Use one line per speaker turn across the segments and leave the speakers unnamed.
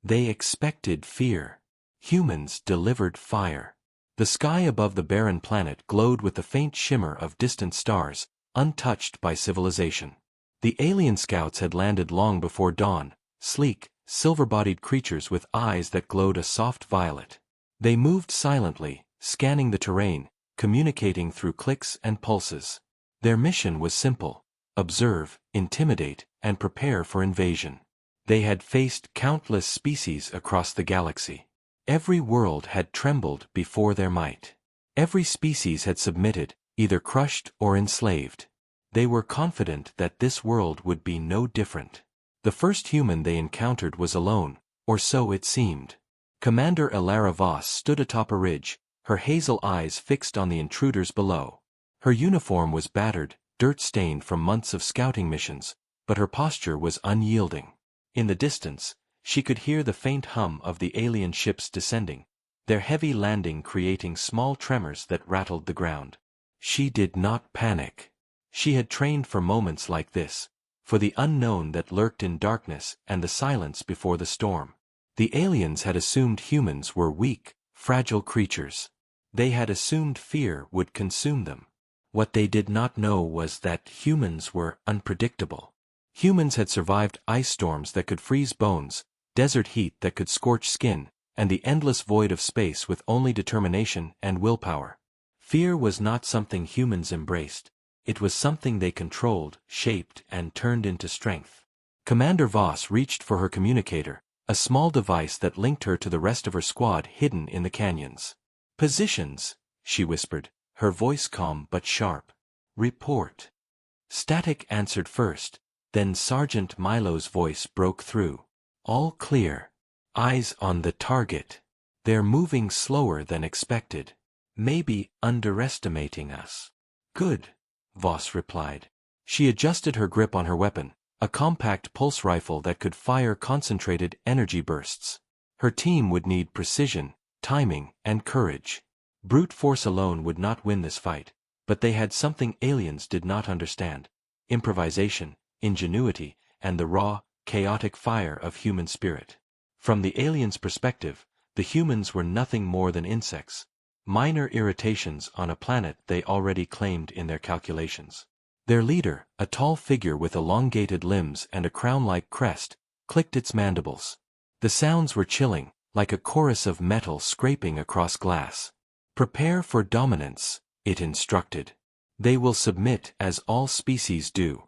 They expected fear. Humans delivered fire. The sky above the barren planet glowed with the faint shimmer of distant stars, untouched by civilization. The alien scouts had landed long before dawn, sleek, silver-bodied creatures with eyes that glowed a soft violet. They moved silently, scanning the terrain, communicating through clicks and pulses. Their mission was simple: observe, intimidate, and prepare for invasion. They had faced countless species across the galaxy. Every world had trembled before their might. Every species had submitted, either crushed or enslaved. They were confident that this world would be no different. The first human they encountered was alone, or so it seemed. Commander Elara Voss stood atop a ridge, her hazel eyes fixed on the intruders below. Her uniform was battered, dirt-stained from months of scouting missions, but her posture was unyielding. In the distance, she could hear the faint hum of the alien ships descending, their heavy landing creating small tremors that rattled the ground. She did not panic. She had trained for moments like this, for the unknown that lurked in darkness and the silence before the storm. The aliens had assumed humans were weak, fragile creatures. They had assumed fear would consume them. What they did not know was that humans were unpredictable. Humans had survived ice storms that could freeze bones, desert heat that could scorch skin, and the endless void of space with only determination and willpower. Fear was not something humans embraced. It was something they controlled, shaped, and turned into strength. Commander Voss reached for her communicator, a small device that linked her to the rest of her squad hidden in the canyons. "Positions," she whispered, her voice calm but sharp. "Report." Static answered first, then Sergeant Milo's voice broke through. "All clear. Eyes on the target. They're moving slower than expected. Maybe underestimating us." "Good," Voss replied. She adjusted her grip on her weapon, a compact pulse rifle that could fire concentrated energy bursts. Her team would need precision, timing, and courage. Brute force alone would not win this fight, but they had something aliens did not understand: improvisation, ingenuity, and the raw, chaotic fire of human spirit. From the aliens' perspective, the humans were nothing more than insects, minor irritations on a planet they already claimed in their calculations. Their leader, a tall figure with elongated limbs and a crown-like crest, clicked its mandibles. The sounds were chilling, like a chorus of metal scraping across glass. "Prepare for dominance," it instructed. "They will submit as all species do."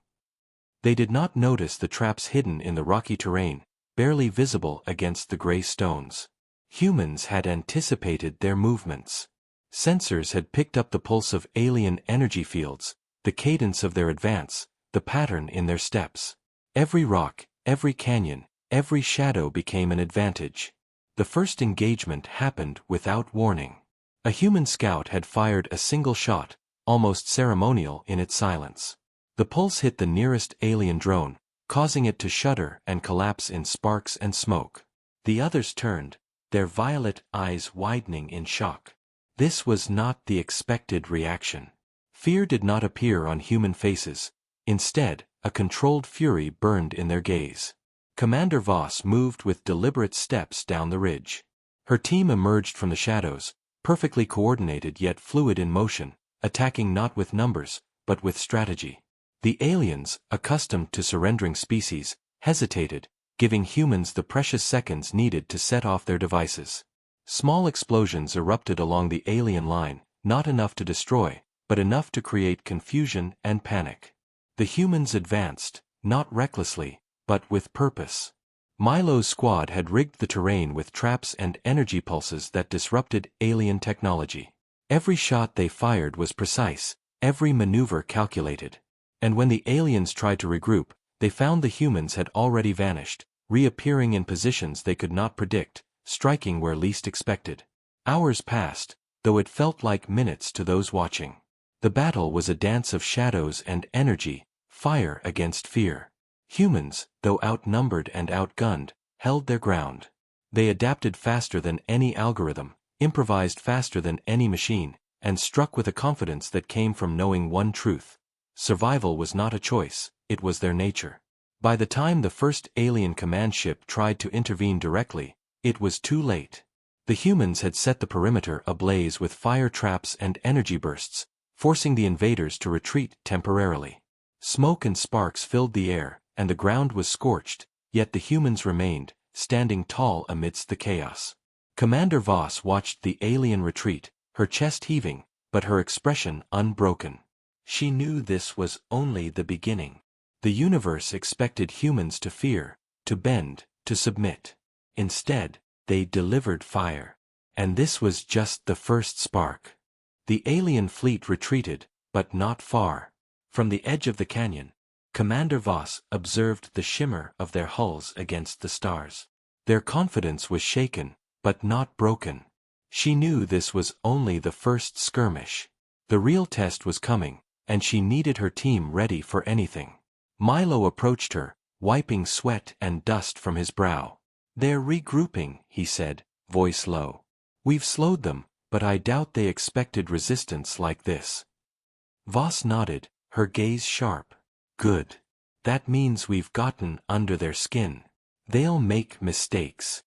They did not notice the traps hidden in the rocky terrain, barely visible against the gray stones. Humans had anticipated their movements. Sensors had picked up the pulse of alien energy fields, the cadence of their advance, the pattern in their steps. Every rock, every canyon, every shadow became an advantage. The first engagement happened without warning. A human scout had fired a single shot, almost ceremonial in its silence. The pulse hit the nearest alien drone, causing it to shudder and collapse in sparks and smoke. The others turned, their violet eyes widening in shock. This was not the expected reaction. Fear did not appear on human faces. Instead, a controlled fury burned in their gaze. Commander Voss moved with deliberate steps down the ridge. Her team emerged from the shadows, perfectly coordinated yet fluid in motion, attacking not with numbers, but with strategy. The aliens, accustomed to surrendering species, hesitated, giving humans the precious seconds needed to set off their devices. Small explosions erupted along the alien line, not enough to destroy, but enough to create confusion and panic. The humans advanced, not recklessly, but with purpose. Milo's squad had rigged the terrain with traps and energy pulses that disrupted alien technology. Every shot they fired was precise, every maneuver calculated. And when the aliens tried to regroup, they found the humans had already vanished, reappearing in positions they could not predict, striking where least expected. Hours passed, though it felt like minutes to those watching. The battle was a dance of shadows and energy, fire against fear. Humans, though outnumbered and outgunned, held their ground. They adapted faster than any algorithm, improvised faster than any machine, and struck with a confidence that came from knowing one truth: survival was not a choice, it was their nature. By the time the first alien command ship tried to intervene directly, it was too late. The humans had set the perimeter ablaze with fire traps and energy bursts, forcing the invaders to retreat temporarily. Smoke and sparks filled the air, and the ground was scorched, yet the humans remained, standing tall amidst the chaos. Commander Voss watched the alien retreat, her chest heaving, but her expression unbroken. She knew this was only the beginning. The universe expected humans to fear, to bend, to submit. Instead, they delivered fire. And this was just the first spark. The alien fleet retreated, but not far. From the edge of the canyon, Commander Voss observed the shimmer of their hulls against the stars. Their confidence was shaken, but not broken. She knew this was only the first skirmish. The real test was coming, and she needed her team ready for anything. Milo approached her, wiping sweat and dust from his brow. "They're regrouping," he said, voice low. "We've slowed them, but I doubt they expected resistance like this." Voss nodded, her gaze sharp. "Good. That means we've gotten under their skin. They'll make mistakes."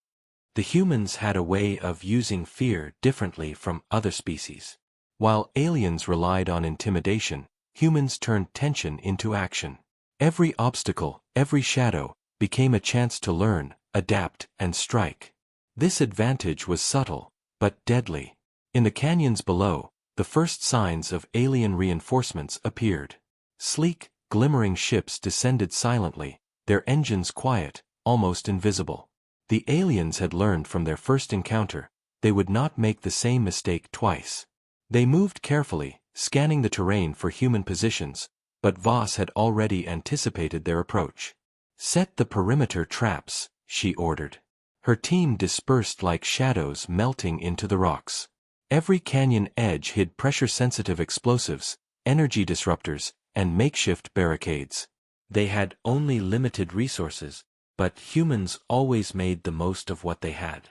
The humans had a way of using fear differently from other species. While aliens relied on intimidation, humans turned tension into action. Every obstacle, every shadow, became a chance to learn, adapt, and strike. This advantage was subtle, but deadly. In the canyons below, the first signs of alien reinforcements appeared. Sleek, glimmering ships descended silently, their engines quiet, almost invisible. The aliens had learned from their first encounter, they would not make the same mistake twice. They moved carefully, scanning the terrain for human positions, but Voss had already anticipated their approach. "Set the perimeter traps," she ordered. Her team dispersed like shadows melting into the rocks. Every canyon edge hid pressure-sensitive explosives, energy disruptors, and makeshift barricades. They had only limited resources, but humans always made the most of what they had.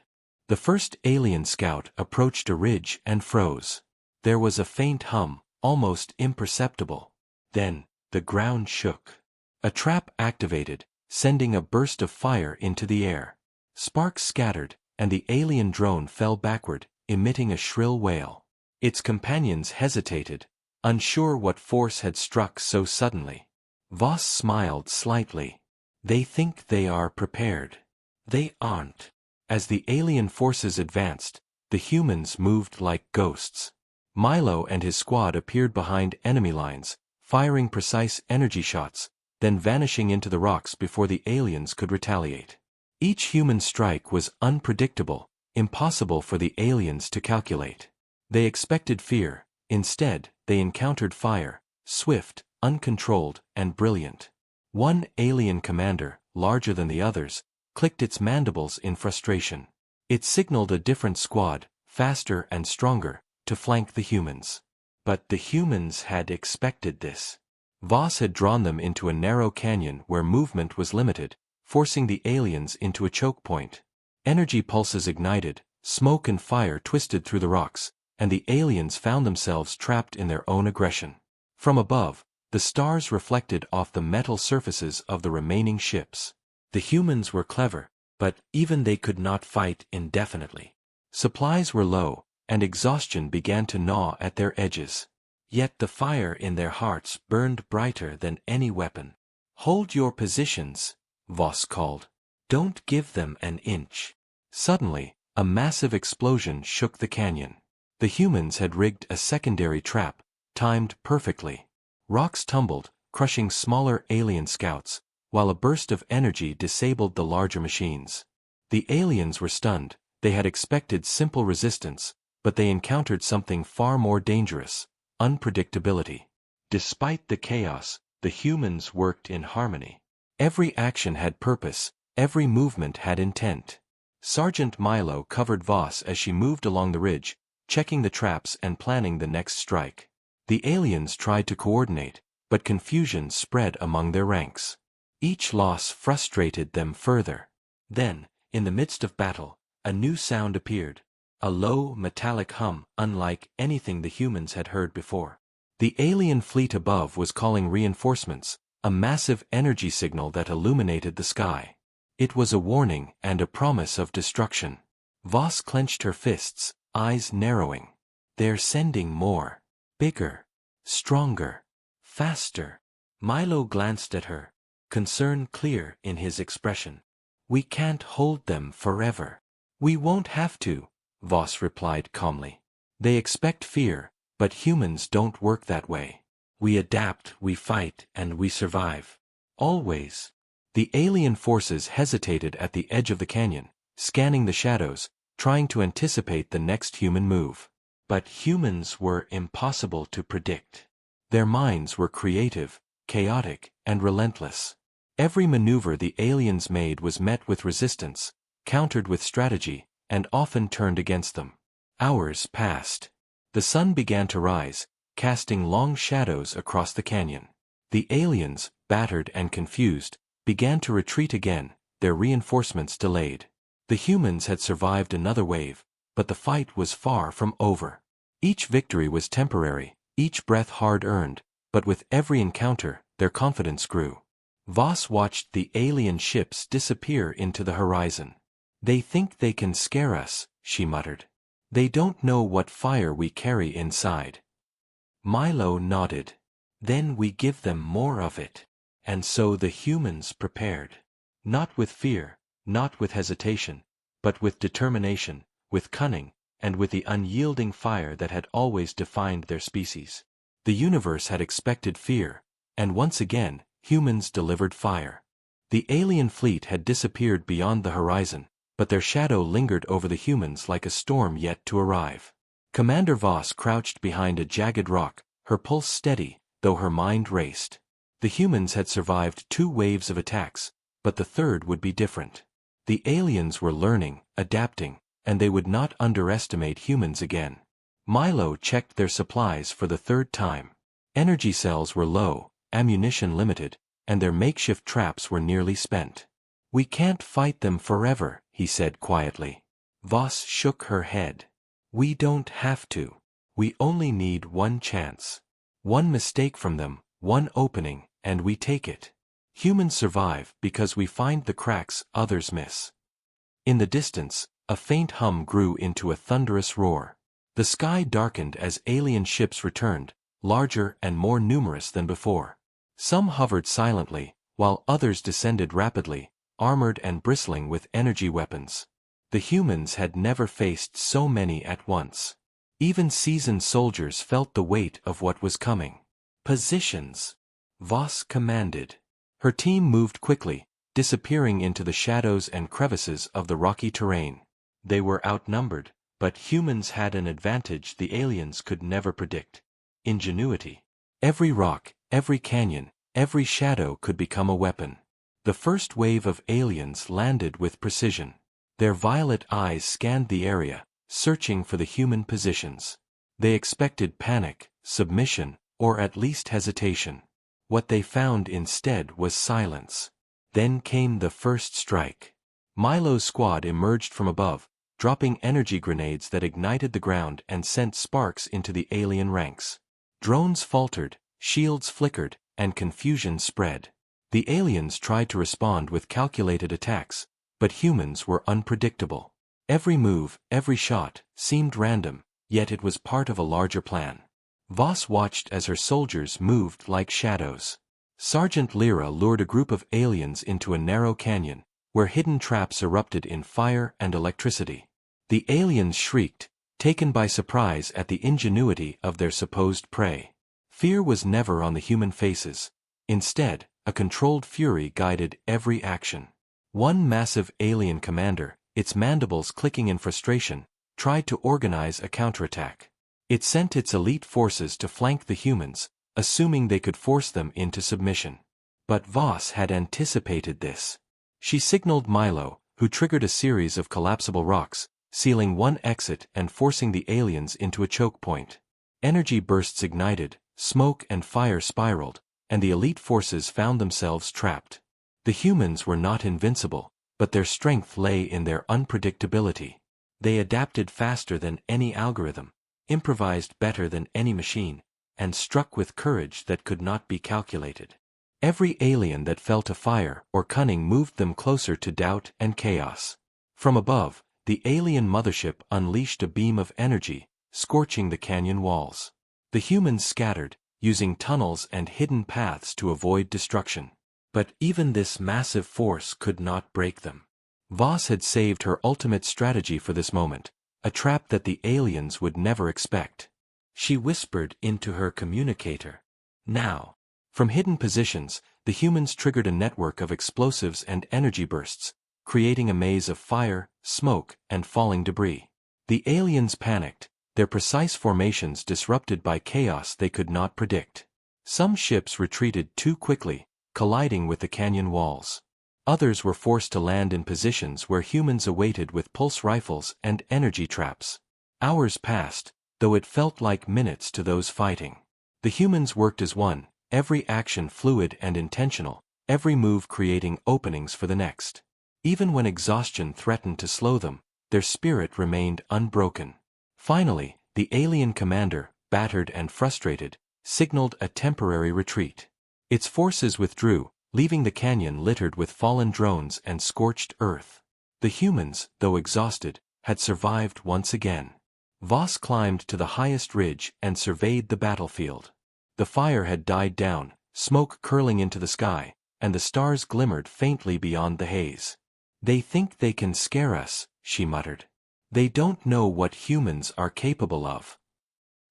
The first alien scout approached a ridge and froze. There was a faint hum, almost imperceptible. Then, the ground shook. A trap activated, sending a burst of fire into the air. Sparks scattered, and the alien drone fell backward, emitting a shrill wail. Its companions hesitated, unsure what force had struck so suddenly. Voss smiled slightly. "They think they are prepared. They aren't." As the alien forces advanced, the humans moved like ghosts. Milo and his squad appeared behind enemy lines, firing precise energy shots, then vanishing into the rocks before the aliens could retaliate. Each human strike was unpredictable, impossible for the aliens to calculate. They expected fear, instead, they encountered fire, swift, uncontrolled, and brilliant. One alien commander, larger than the others, clicked its mandibles in frustration. It signaled a different squad, faster and stronger, to flank the humans. But the humans had expected this. Voss had drawn them into a narrow canyon where movement was limited, forcing the aliens into a choke point. Energy pulses ignited, smoke and fire twisted through the rocks, and the aliens found themselves trapped in their own aggression. From above, the stars reflected off the metal surfaces of the remaining ships. The humans were clever, but even they could not fight indefinitely. Supplies were low, and exhaustion began to gnaw at their edges. Yet the fire in their hearts burned brighter than any weapon. "Hold your positions," Voss called. "Don't give them an inch." Suddenly, a massive explosion shook the canyon. The humans had rigged a secondary trap, timed perfectly. Rocks tumbled, crushing smaller alien scouts, while a burst of energy disabled the larger machines. The aliens were stunned. They had expected simple resistance, but they encountered something far more dangerous: unpredictability. Despite the chaos, the humans worked in harmony. Every action had purpose, every movement had intent. Sergeant Milo covered Voss as she moved along the ridge, checking the traps and planning the next strike. The aliens tried to coordinate, but confusion spread among their ranks. Each loss frustrated them further. Then, in the midst of battle, a new sound appeared. A low, metallic hum, unlike anything the humans had heard before. The alien fleet above was calling reinforcements, a massive energy signal that illuminated the sky. It was a warning and a promise of destruction. Voss clenched her fists, eyes narrowing. They're sending more. Bigger. Stronger. Faster. Milo glanced at her, concern clear in his expression. We can't hold them forever. We won't have to, Voss replied calmly. They expect fear, but humans don't work that way. We adapt, we fight, and we survive. Always. The alien forces hesitated at the edge of the canyon, scanning the shadows, trying to anticipate the next human move. But humans were impossible to predict. Their minds were creative, chaotic, and relentless. Every maneuver the aliens made was met with resistance, countered with strategy, and often turned against them. Hours passed. The sun began to rise, casting long shadows across the canyon. The aliens, battered and confused, began to retreat again, their reinforcements delayed. The humans had survived another wave, but the fight was far from over. Each victory was temporary, each breath hard-earned, but with every encounter, their confidence grew. Voss watched the alien ships disappear into the horizon. They think they can scare us, she muttered. They don't know what fire we carry inside. Milo nodded. Then we give them more of it. And so the humans prepared. Not with fear, not with hesitation, but with determination, with cunning, and with the unyielding fire that had always defined their species. The universe had expected fear, and once again, humans delivered fire. The alien fleet had disappeared beyond the horizon, but their shadow lingered over the humans like a storm yet to arrive. Commander Voss crouched behind a jagged rock, her pulse steady, though her mind raced. The humans had survived 2 waves of attacks, but the third would be different. The aliens were learning, adapting, and they would not underestimate humans again. Milo checked their supplies for the 3rd time. Energy cells were low, ammunition limited, and their makeshift traps were nearly spent. We can't fight them forever, he said quietly. Voss shook her head. We don't have to. We only need one chance. One mistake from them, one opening, and we take it. Humans survive because we find the cracks others miss. In the distance, a faint hum grew into a thunderous roar. The sky darkened as alien ships returned, larger and more numerous than before. Some hovered silently, while others descended rapidly, armored and bristling with energy weapons. The humans had never faced so many at once. Even seasoned soldiers felt the weight of what was coming. Positions, Voss commanded. Her team moved quickly, disappearing into the shadows and crevices of the rocky terrain. They were outnumbered, but humans had an advantage the aliens could never predict: ingenuity. Every rock, every canyon, every shadow could become a weapon. The first wave of aliens landed with precision. Their violet eyes scanned the area, searching for the human positions. They expected panic, submission, or at least hesitation. What they found instead was silence. Then came the first strike. Milo's squad emerged from above, dropping energy grenades that ignited the ground and sent sparks into the alien ranks. Drones faltered, shields flickered, and confusion spread. The aliens tried to respond with calculated attacks, but humans were unpredictable. Every move, every shot, seemed random, yet it was part of a larger plan. Voss watched as her soldiers moved like shadows. Sergeant Lyra lured a group of aliens into a narrow canyon, where hidden traps erupted in fire and electricity. The aliens shrieked, taken by surprise at the ingenuity of their supposed prey. Fear was never on the human faces. Instead, a controlled fury guided every action. One massive alien commander, its mandibles clicking in frustration, tried to organize a counterattack. It sent its elite forces to flank the humans, assuming they could force them into submission. But Voss had anticipated this. She signaled Milo, who triggered a series of collapsible rocks, sealing one exit and forcing the aliens into a choke point. Energy bursts ignited, smoke and fire spiraled, and the elite forces found themselves trapped. The humans were not invincible, but their strength lay in their unpredictability. They adapted faster than any algorithm, improvised better than any machine, and struck with courage that could not be calculated. Every alien that fell to fire or cunning moved them closer to doubt and chaos. From above, the alien mothership unleashed a beam of energy, scorching the canyon walls. The humans scattered, using tunnels and hidden paths to avoid destruction. But even this massive force could not break them. Voss had saved her ultimate strategy for this moment, a trap that the aliens would never expect. She whispered into her communicator. Now. From hidden positions, the humans triggered a network of explosives and energy bursts, creating a maze of fire, smoke, and falling debris. The aliens panicked, their precise formations disrupted by chaos they could not predict. Some ships retreated too quickly, colliding with the canyon walls. Others were forced to land in positions where humans awaited with pulse rifles and energy traps. Hours passed, though it felt like minutes to those fighting. The humans worked as one, every action fluid and intentional, every move creating openings for the next. Even when exhaustion threatened to slow them, their spirit remained unbroken. Finally, the alien commander, battered and frustrated, signaled a temporary retreat. Its forces withdrew, leaving the canyon littered with fallen drones and scorched earth. The humans, though exhausted, had survived once again. Voss climbed to the highest ridge and surveyed the battlefield. The fire had died down, smoke curling into the sky, and the stars glimmered faintly beyond the haze. "They think they can scare us," she muttered. "They don't know what humans are capable of."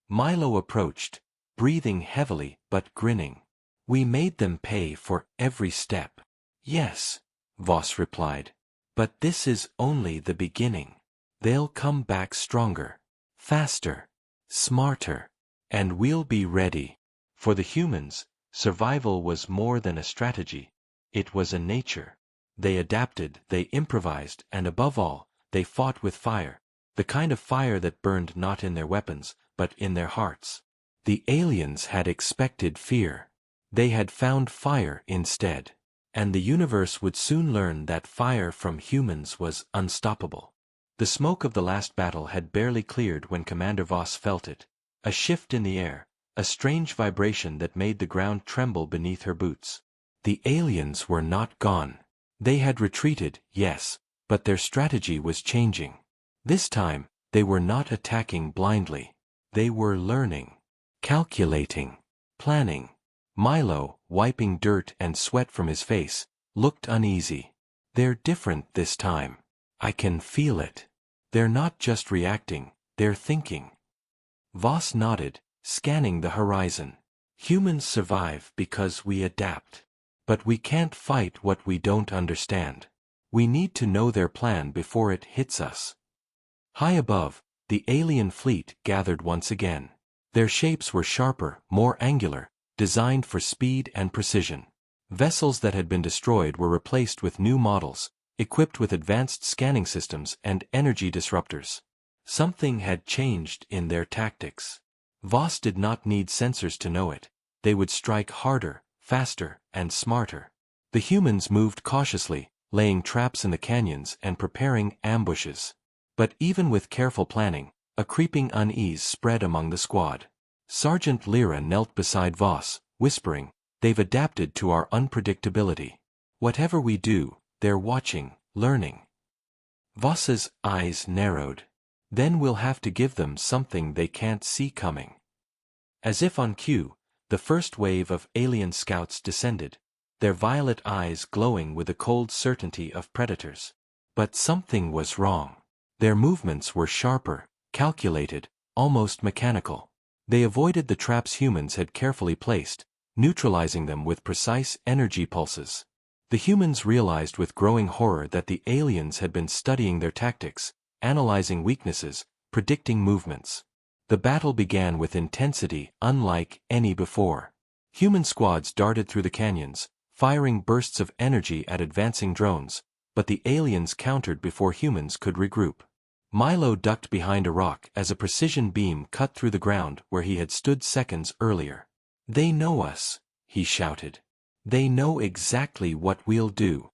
Milo approached, breathing heavily but grinning. "We made them pay for every step." "Yes," Voss replied. "But this is only the beginning. They'll come back stronger, faster, smarter, and we'll be ready." For the humans, survival was more than a strategy. It was a nature. They adapted, they improvised, and above all, they fought with fire. The kind of fire that burned not in their weapons, but in their hearts. The aliens had expected fear. They had found fire instead. And the universe would soon learn that fire from humans was unstoppable. The smoke of the last battle had barely cleared when Commander Voss felt it. A shift in the air, a strange vibration that made the ground tremble beneath her boots. The aliens were not gone. They had retreated, yes, but their strategy was changing. This time, they were not attacking blindly. They were learning, calculating, planning. Milo, wiping dirt and sweat from his face, looked uneasy. "They're different this time. I can feel it. They're not just reacting, they're thinking." Voss nodded, scanning the horizon. "Humans survive because we adapt. But we can't fight what we don't understand. We need to know their plan before it hits us." High above, the alien fleet gathered once again. Their shapes were sharper, more angular, designed for speed and precision. Vessels that had been destroyed were replaced with new models, equipped with advanced scanning systems and energy disruptors. Something had changed in their tactics. Voss did not need sensors to know it. They would strike harder, faster, and smarter. The humans moved cautiously, laying traps in the canyons and preparing ambushes. But even with careful planning, a creeping unease spread among the squad. Sergeant Lyra knelt beside Voss, whispering, "They've adapted to our unpredictability. Whatever we do, they're watching, learning." Voss's eyes narrowed. "Then we'll have to give them something they can't see coming." As if on cue, the first wave of alien scouts descended, their violet eyes glowing with the cold certainty of predators. But something was wrong. Their movements were sharper, calculated, almost mechanical. They avoided the traps humans had carefully placed, neutralizing them with precise energy pulses. The humans realized with growing horror that the aliens had been studying their tactics, analyzing weaknesses, predicting movements. The battle began with intensity unlike any before. Human squads darted through the canyons, firing bursts of energy at advancing drones, but the aliens countered before humans could regroup. Milo ducked behind a rock as a precision beam cut through the ground where he had stood seconds earlier. "They know us," he shouted. "They know exactly what we'll do."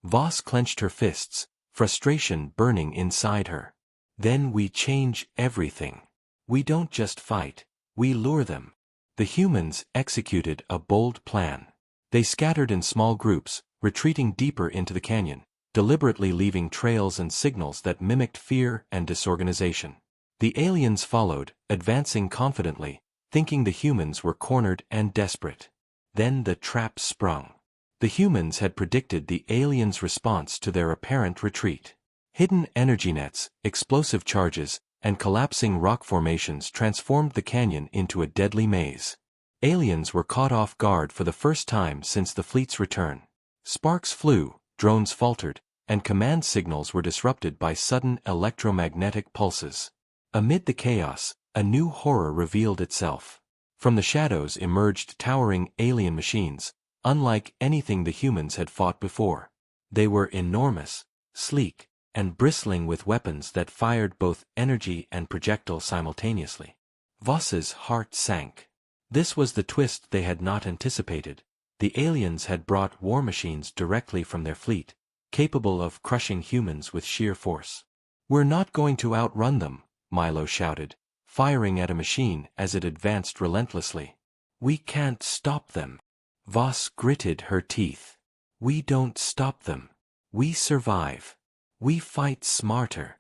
Voss clenched her fists, frustration burning inside her. "Then we change everything. We don't just fight, we lure them." The humans executed a bold plan. They scattered in small groups, retreating deeper into the canyon, deliberately leaving trails and signals that mimicked fear and disorganization. The aliens followed, advancing confidently, thinking the humans were cornered and desperate. Then the trap sprung. The humans had predicted the aliens' response to their apparent retreat. Hidden energy nets, explosive charges, and collapsing rock formations transformed the canyon into a deadly maze. Aliens were caught off guard for the first time since the fleet's return. Sparks flew, drones faltered, and command signals were disrupted by sudden electromagnetic pulses. Amid the chaos, a new horror revealed itself. From the shadows emerged towering alien machines, unlike anything the humans had fought before. They were enormous, sleek, and bristling with weapons that fired both energy and projectiles simultaneously. Voss's heart sank. This was the twist they had not anticipated. The aliens had brought war machines directly from their fleet, capable of crushing humans with sheer force. "We're not going to outrun them," Milo shouted, firing at a machine as it advanced relentlessly. "We can't stop them." Voss gritted her teeth. "We don't stop them. We survive. We fight smarter."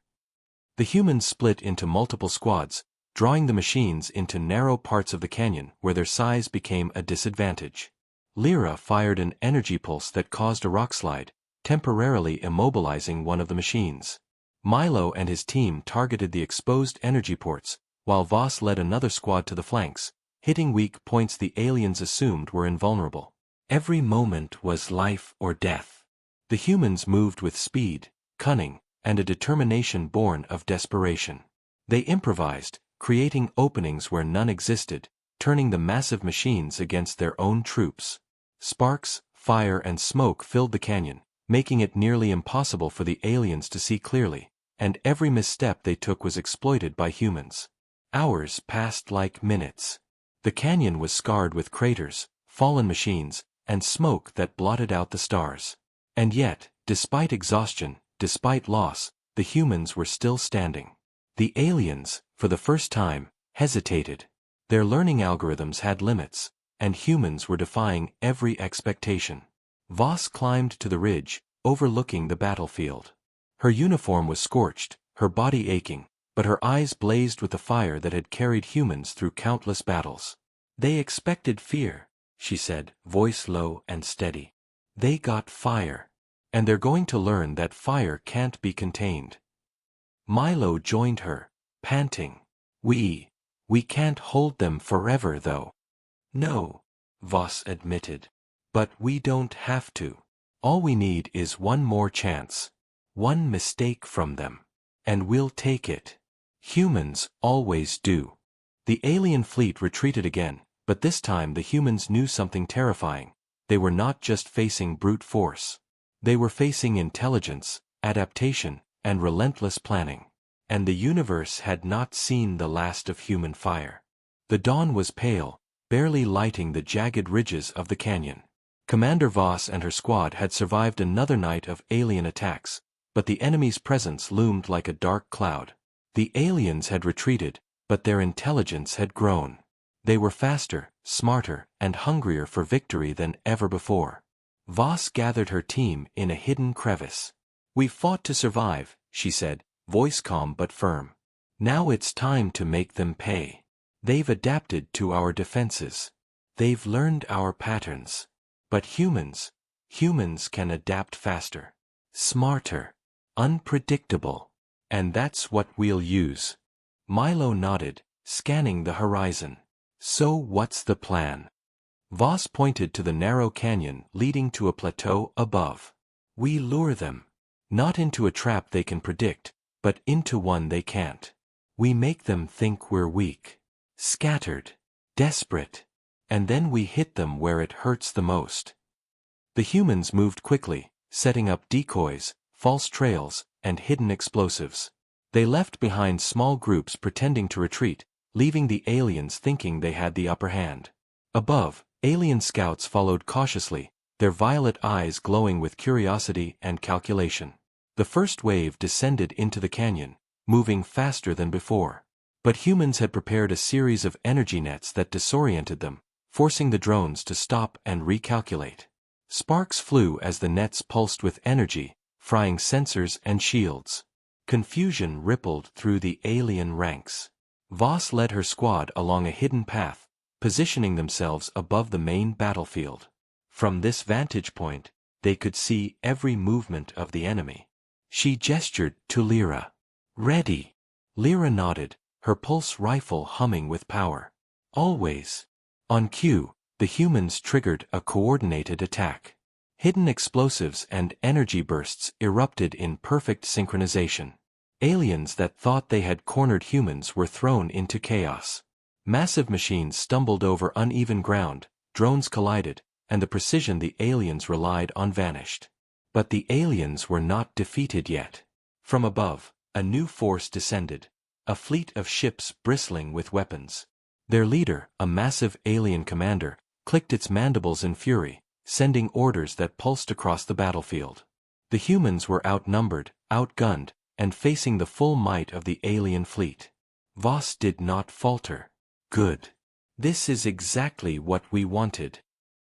The humans split into multiple squads, drawing the machines into narrow parts of the canyon where their size became a disadvantage. Lyra fired an energy pulse that caused a rockslide, temporarily immobilizing one of the machines. Milo and his team targeted the exposed energy ports, while Voss led another squad to the flanks, hitting weak points the aliens assumed were invulnerable. Every moment was life or death. The humans moved with speed, cunning, and a determination born of desperation. They improvised, creating openings where none existed, turning the massive machines against their own troops. Sparks, fire, and smoke filled the canyon, making it nearly impossible for the aliens to see clearly, and every misstep they took was exploited by humans. Hours passed like minutes. The canyon was scarred with craters, fallen machines, and smoke that blotted out the stars. And yet, despite exhaustion, despite loss, the humans were still standing. The aliens, for the first time, hesitated. Their learning algorithms had limits, and humans were defying every expectation. Voss climbed to the ridge, overlooking the battlefield. Her uniform was scorched, her body aching, but her eyes blazed with the fire that had carried humans through countless battles. "They expected fear," she said, voice low and steady. "They got fire. And they're going to learn that fire can't be contained." Milo joined her, panting. We can't hold them forever though." "No," Voss admitted. "But we don't have to. All we need is one more chance. One mistake from them. And we'll take it. Humans always do." The alien fleet retreated again, but this time the humans knew something terrifying. They were not just facing brute force. They were facing intelligence, adaptation, and relentless planning. And the universe had not seen the last of human fire. The dawn was pale, barely lighting the jagged ridges of the canyon. Commander Voss and her squad had survived another night of alien attacks, but the enemy's presence loomed like a dark cloud. The aliens had retreated, but their intelligence had grown. They were faster, smarter, and hungrier for victory than ever before. Voss gathered her team in a hidden crevice. "We've fought to survive," she said, voice calm but firm. "Now it's time to make them pay. They've adapted to our defenses. They've learned our patterns. But humans can adapt faster, smarter, unpredictable. And that's what we'll use." Milo nodded, scanning the horizon. "So what's the plan?" Voss pointed to the narrow canyon leading to a plateau above. "We lure them. Not into a trap they can predict, but into one they can't. We make them think we're weak, scattered, desperate. And then we hit them where it hurts the most." The humans moved quickly, setting up decoys, false trails, and hidden explosives. They left behind small groups pretending to retreat, leaving the aliens thinking they had the upper hand. Above, alien scouts followed cautiously, their violet eyes glowing with curiosity and calculation. The first wave descended into the canyon, moving faster than before. But humans had prepared a series of energy nets that disoriented them, forcing the drones to stop and recalculate. Sparks flew as the nets pulsed with energy, frying sensors and shields. Confusion rippled through the alien ranks. Voss led her squad along a hidden path, positioning themselves above the main battlefield. From this vantage point, they could see every movement of the enemy. She gestured to Lyra. "Ready." Lyra nodded, her pulse rifle humming with power. "Always." On cue, the humans triggered a coordinated attack. Hidden explosives and energy bursts erupted in perfect synchronization. Aliens that thought they had cornered humans were thrown into chaos. Massive machines stumbled over uneven ground, drones collided, and the precision the aliens relied on vanished. But the aliens were not defeated yet. From above, a new force descended. A fleet of ships bristling with weapons. Their leader, a massive alien commander, clicked its mandibles in fury, sending orders that pulsed across the battlefield. The humans were outnumbered, outgunned, and facing the full might of the alien fleet. Voss did not falter. "Good. This is exactly what we wanted."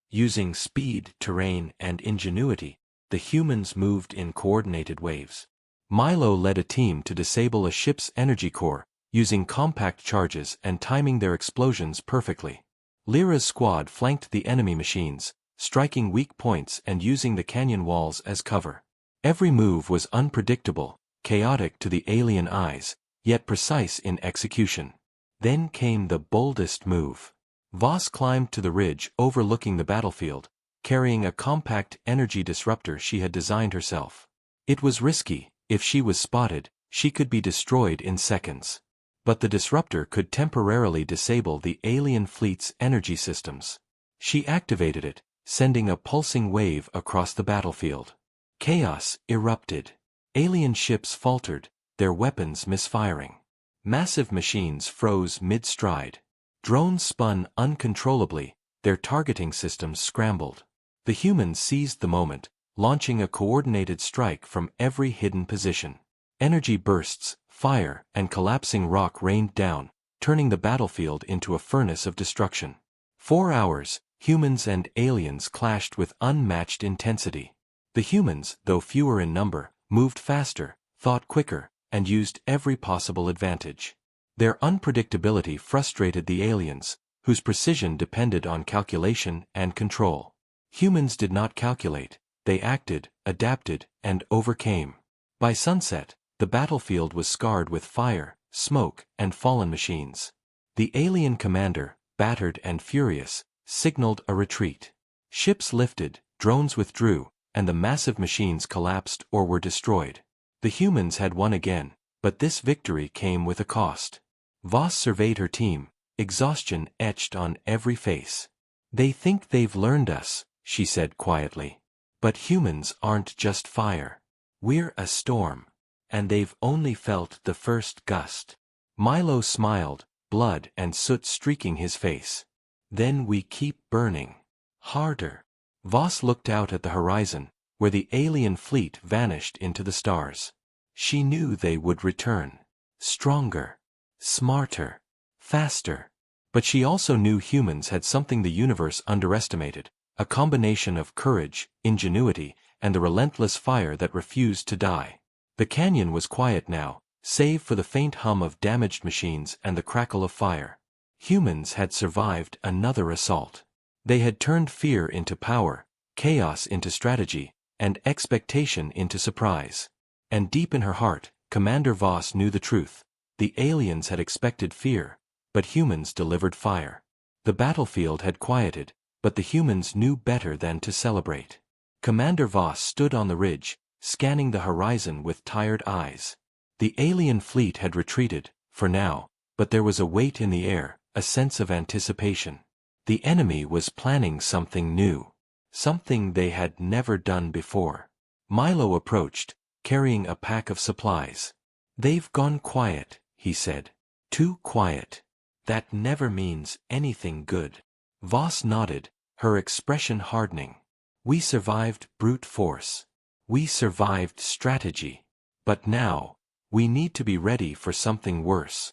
Using speed, terrain, and ingenuity, the humans moved in coordinated waves. Milo led a team to disable a ship's energy core, using compact charges and timing their explosions perfectly. Lyra's squad flanked the enemy machines, striking weak points and using the canyon walls as cover. Every move was unpredictable, chaotic to the alien eyes, yet precise in execution. Then came the boldest move. Voss climbed to the ridge overlooking the battlefield, carrying a compact energy disruptor she had designed herself. It was risky. If she was spotted, she could be destroyed in seconds. But the disruptor could temporarily disable the alien fleet's energy systems. She activated it, sending a pulsing wave across the battlefield. Chaos erupted. Alien ships faltered, their weapons misfiring. Massive machines froze mid-stride. Drones spun uncontrollably, their targeting systems scrambled. The humans seized the moment, launching a coordinated strike from every hidden position. Energy bursts, fire, and collapsing rock rained down, turning the battlefield into a furnace of destruction. 4 hours, humans and aliens clashed with unmatched intensity. The humans, though fewer in number, moved faster, thought quicker, and used every possible advantage. Their unpredictability frustrated the aliens, whose precision depended on calculation and control. Humans did not calculate. They acted, adapted, and overcame. By sunset, the battlefield was scarred with fire, smoke, and fallen machines. The alien commander, battered and furious, signaled a retreat. Ships lifted, drones withdrew, and the massive machines collapsed or were destroyed. The humans had won again, but this victory came with a cost. Voss surveyed her team, exhaustion etched on every face. "They think they've learned us," she said quietly. "But humans aren't just fire. We're a storm. And they've only felt the first gust." Milo smiled, blood and soot streaking his face. "Then we keep burning. Harder." Voss looked out at the horizon, where the alien fleet vanished into the stars. She knew they would return. Stronger. Smarter. Faster. But she also knew humans had something the universe underestimated. A combination of courage, ingenuity, and the relentless fire that refused to die. The canyon was quiet now, save for the faint hum of damaged machines and the crackle of fire. Humans had survived another assault. They had turned fear into power, chaos into strategy, and expectation into surprise. And deep in her heart, Commander Voss knew the truth. The aliens had expected fear, but humans delivered fire. The battlefield had quieted, but the humans knew better than to celebrate. Commander Voss stood on the ridge, scanning the horizon with tired eyes. The alien fleet had retreated, for now, but there was a weight in the air, a sense of anticipation. The enemy was planning something new. Something they had never done before. Milo approached, carrying a pack of supplies. "They've gone quiet," he said. "Too quiet. That never means anything good." Voss nodded, her expression hardening. "We survived brute force. We survived strategy. But now, we need to be ready for something worse."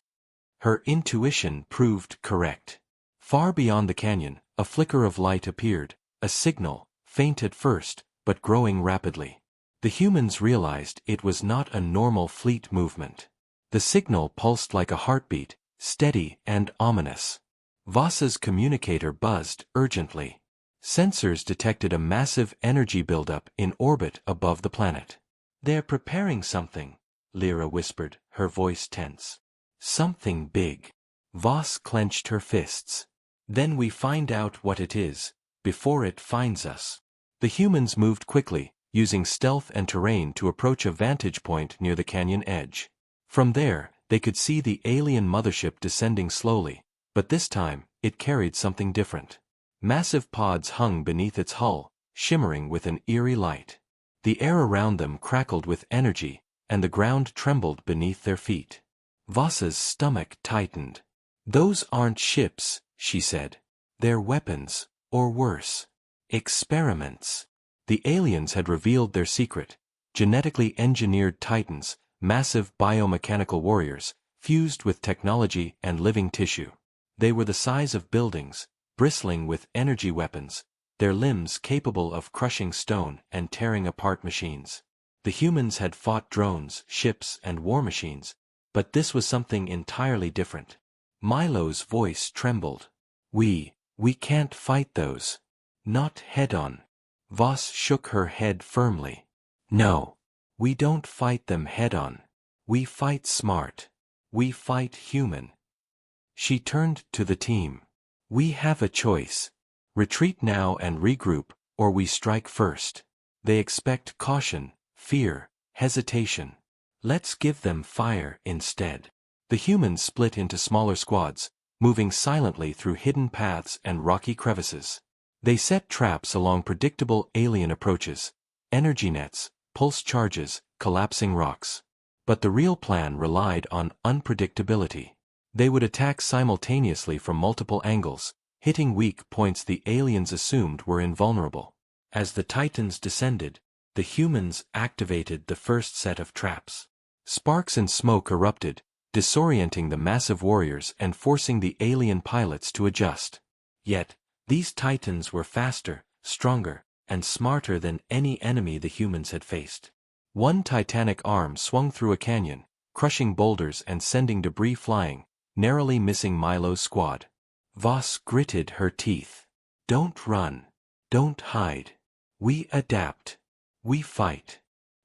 Her intuition proved correct. Far beyond the canyon, a flicker of light appeared, a signal, faint at first, but growing rapidly. The humans realized it was not a normal fleet movement. The signal pulsed like a heartbeat, steady and ominous. Voss's communicator buzzed urgently. Sensors detected a massive energy buildup in orbit above the planet. "They're preparing something," Lyra whispered, her voice tense. "Something big." Voss clenched her fists. "Then we find out what it is, before it finds us." The humans moved quickly, using stealth and terrain to approach a vantage point near the canyon edge. From there, they could see the alien mothership descending slowly, but this time, it carried something different. Massive pods hung beneath its hull, shimmering with an eerie light. The air around them crackled with energy, and the ground trembled beneath their feet. Voss's stomach tightened. "Those aren't ships," she said. "They're weapons, or worse. Experiments." The aliens had revealed their secret: genetically engineered titans, massive biomechanical warriors, fused with technology and living tissue. They were the size of buildings, bristling with energy weapons, their limbs capable of crushing stone and tearing apart machines. The humans had fought drones, ships, and war machines, but this was something entirely different. Milo's voice trembled. We can't fight those. Not head-on." Voss shook her head firmly. "No. We don't fight them head-on. We fight smart. We fight human." She turned to the team. "We have a choice. Retreat now and regroup, or we strike first. They expect caution, fear, hesitation. Let's give them fire instead." The humans split into smaller squads, moving silently through hidden paths and rocky crevices. They set traps along predictable alien approaches: energy nets, pulse charges, collapsing rocks. But the real plan relied on unpredictability. They would attack simultaneously from multiple angles, hitting weak points the aliens assumed were invulnerable. As the Titans descended, the humans activated the first set of traps. Sparks and smoke erupted, disorienting the massive warriors and forcing the alien pilots to adjust. Yet, these Titans were faster, stronger, and smarter than any enemy the humans had faced. One titanic arm swung through a canyon, crushing boulders and sending debris flying, narrowly missing Milo's squad. Voss gritted her teeth. "Don't run. Don't hide. We adapt. We fight."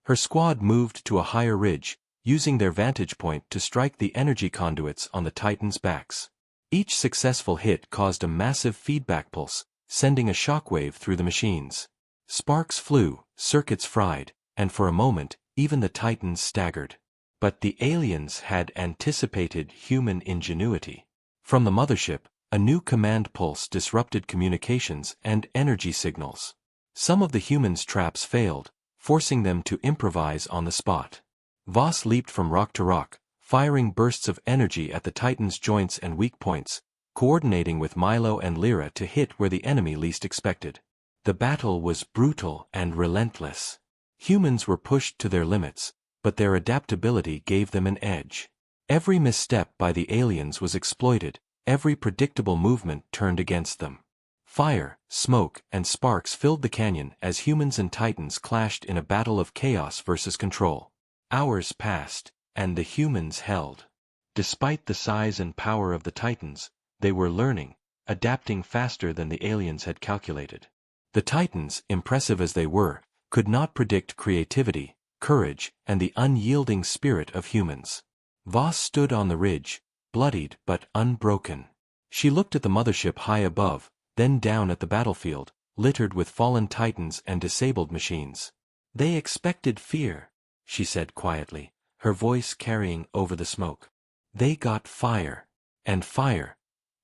Her squad moved to a higher ridge, using their vantage point to strike the energy conduits on the Titans' backs. Each successful hit caused a massive feedback pulse, sending a shockwave through the machines. Sparks flew, circuits fried, and for a moment, even the Titans staggered. But the aliens had anticipated human ingenuity. From the mothership, a new command pulse disrupted communications and energy signals. Some of the humans' traps failed, forcing them to improvise on the spot. Voss leaped from rock to rock, firing bursts of energy at the Titans' joints and weak points, coordinating with Milo and Lyra to hit where the enemy least expected. The battle was brutal and relentless. Humans were pushed to their limits, but their adaptability gave them an edge. Every misstep by the aliens was exploited, every predictable movement turned against them. Fire, smoke, and sparks filled the canyon as humans and Titans clashed in a battle of chaos versus control. Hours passed, and the humans held. Despite the size and power of the Titans, they were learning, adapting faster than the aliens had calculated. The Titans, impressive as they were, could not predict creativity, courage, and the unyielding spirit of humans. Voss stood on the ridge, bloodied but unbroken. She looked at the mothership high above, then down at the battlefield, littered with fallen Titans and disabled machines. "They expected fear," she said quietly, her voice carrying over the smoke. "They got fire. And fire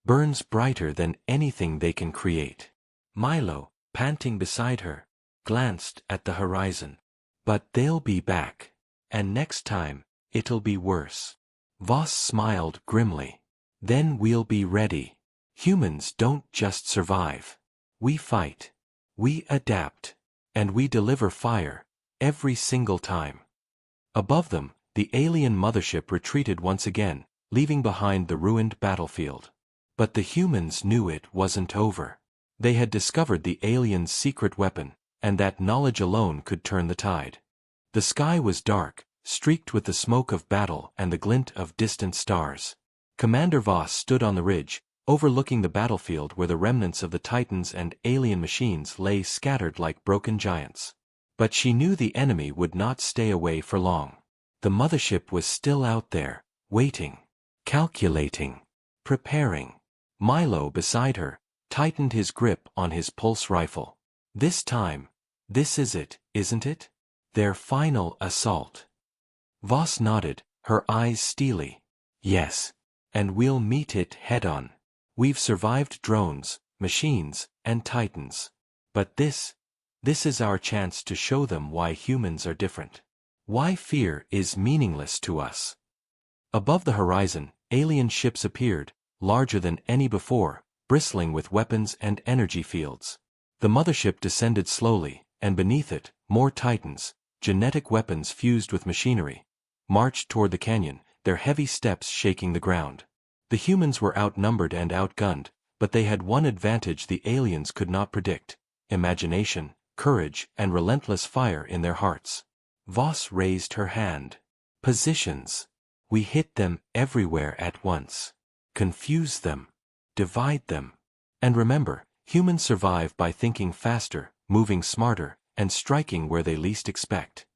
burns brighter than anything they can create." Milo, panting beside her, glanced at the horizon. "But they'll be back. And next time, it'll be worse." Voss smiled grimly. "Then we'll be ready. Humans don't just survive. We fight. We adapt. And we deliver fire, every single time." Above them, the alien mothership retreated once again, leaving behind the ruined battlefield. But the humans knew it wasn't over. They had discovered the aliens' secret weapon, and that knowledge alone could turn the tide. The sky was dark, streaked with the smoke of battle and the glint of distant stars. Commander Voss stood on the ridge, overlooking the battlefield where the remnants of the Titans and alien machines lay scattered like broken giants. But she knew the enemy would not stay away for long. The mothership was still out there, waiting, calculating, preparing. Milo, beside her, tightened his grip on his pulse rifle. This time, this is it, isn't it? Their final assault. Voss nodded, her eyes steely. Yes. And we'll meet it head-on. We've survived drones, machines, and Titans. But this is our chance to show them why humans are different. Why fear is meaningless to us. Above the horizon, alien ships appeared, larger than any before, bristling with weapons and energy fields. The mothership descended slowly, and beneath it, more Titans, genetic weapons fused with machinery, marched toward the canyon, their heavy steps shaking the ground. The humans were outnumbered and outgunned, but they had one advantage the aliens could not predict: imagination, courage, and relentless fire in their hearts. Voss raised her hand. Positions. We hit them everywhere at once. Confuse them. Divide them. And remember, humans survive by thinking faster, moving smarter, and striking where they least expect.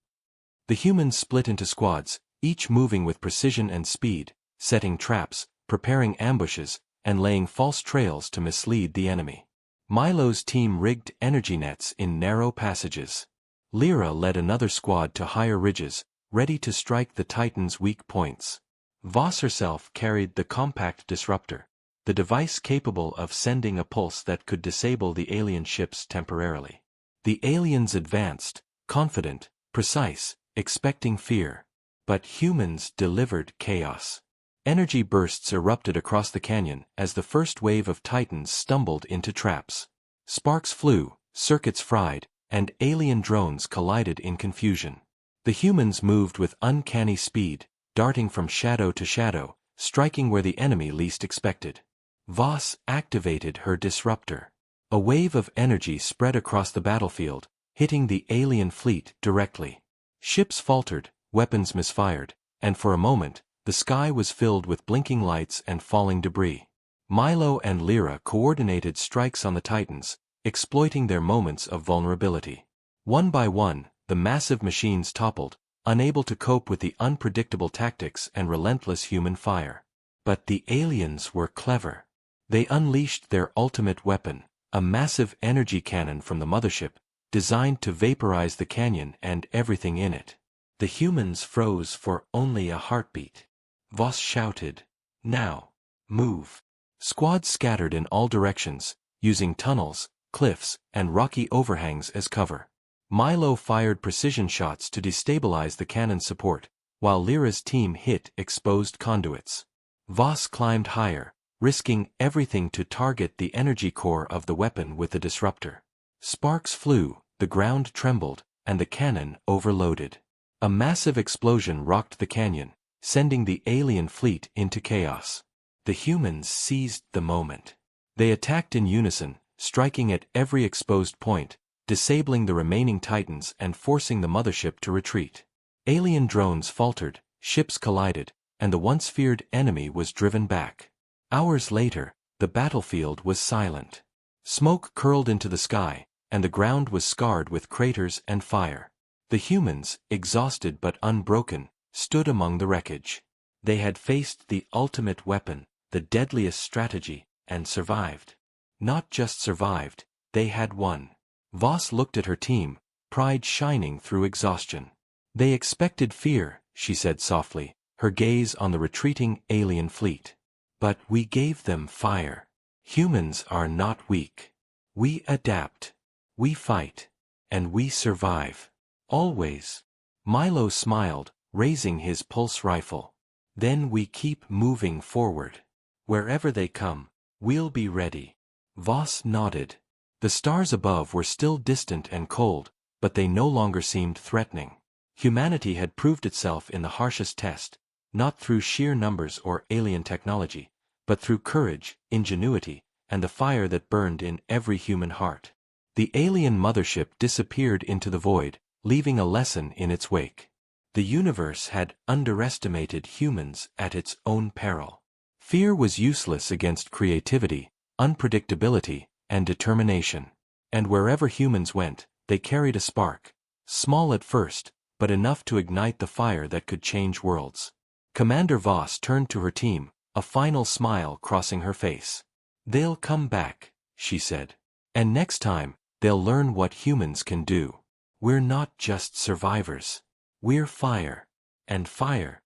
The humans split into squads, each moving with precision and speed, setting traps, preparing ambushes, and laying false trails to mislead the enemy. Milo's team rigged energy nets in narrow passages. Lyra led another squad to higher ridges, ready to strike the Titans' weak points. Voss herself carried the compact disruptor, the device capable of sending a pulse that could disable the alien ships temporarily. The aliens advanced, confident, precise, expecting fear. But humans delivered chaos. Energy bursts erupted across the canyon as the first wave of Titans stumbled into traps. Sparks flew, circuits fried, and alien drones collided in confusion. The humans moved with uncanny speed, darting from shadow to shadow, striking where the enemy least expected. Voss activated her disruptor. A wave of energy spread across the battlefield, hitting the alien fleet directly. Ships faltered, weapons misfired, and for a moment, the sky was filled with blinking lights and falling debris. Milo and Lyra coordinated strikes on the Titans, exploiting their moments of vulnerability. One by one, the massive machines toppled, unable to cope with the unpredictable tactics and relentless human fire. But the aliens were clever. They unleashed their ultimate weapon, a massive energy cannon from the mothership, designed to vaporize the canyon and everything in it. The humans froze for only a heartbeat. Voss shouted, "Now! Move!" Squads scattered in all directions, using tunnels, cliffs, and rocky overhangs as cover. Milo fired precision shots to destabilize the cannon's support, while Lyra's team hit exposed conduits. Voss climbed higher, risking everything to target the energy core of the weapon with the disruptor. Sparks flew, the ground trembled, and the cannon overloaded. A massive explosion rocked the canyon, sending the alien fleet into chaos. The humans seized the moment. They attacked in unison, striking at every exposed point, disabling the remaining Titans and forcing the mothership to retreat. Alien drones faltered, ships collided, and the once feared enemy was driven back. Hours later, the battlefield was silent. Smoke curled into the sky, and the ground was scarred with craters and fire. The humans, exhausted but unbroken, stood among the wreckage. They had faced the ultimate weapon, the deadliest strategy, and survived. Not just survived, they had won. Voss looked at her team, pride shining through exhaustion. They expected fear, she said softly, her gaze on the retreating alien fleet. But we gave them fire. Humans are not weak. We adapt. We fight. And we survive. Always. Milo smiled, raising his pulse rifle. Then we keep moving forward. Wherever they come, we'll be ready. Voss nodded. The stars above were still distant and cold, but they no longer seemed threatening. Humanity had proved itself in the harshest test, not through sheer numbers or alien technology, but through courage, ingenuity, and the fire that burned in every human heart. The alien mothership disappeared into the void, leaving a lesson in its wake. The universe had underestimated humans at its own peril. Fear was useless against creativity, unpredictability, and determination. And wherever humans went, they carried a spark. Small at first, but enough to ignite the fire that could change worlds. Commander Voss turned to her team, a final smile crossing her face. "They'll come back," she said. "And next time, they'll learn what humans can do. We're not just survivors. We're fire. And fire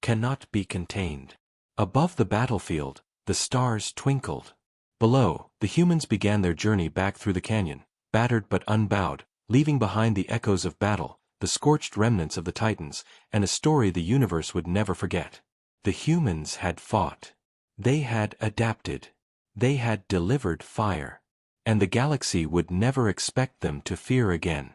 cannot be contained." Above the battlefield, the stars twinkled. Below, the humans began their journey back through the canyon, battered but unbowed, leaving behind the echoes of battle, the scorched remnants of the Titans, and a story the universe would never forget. The humans had fought. They had adapted. They had delivered fire. And the galaxy would never expect them to fear again.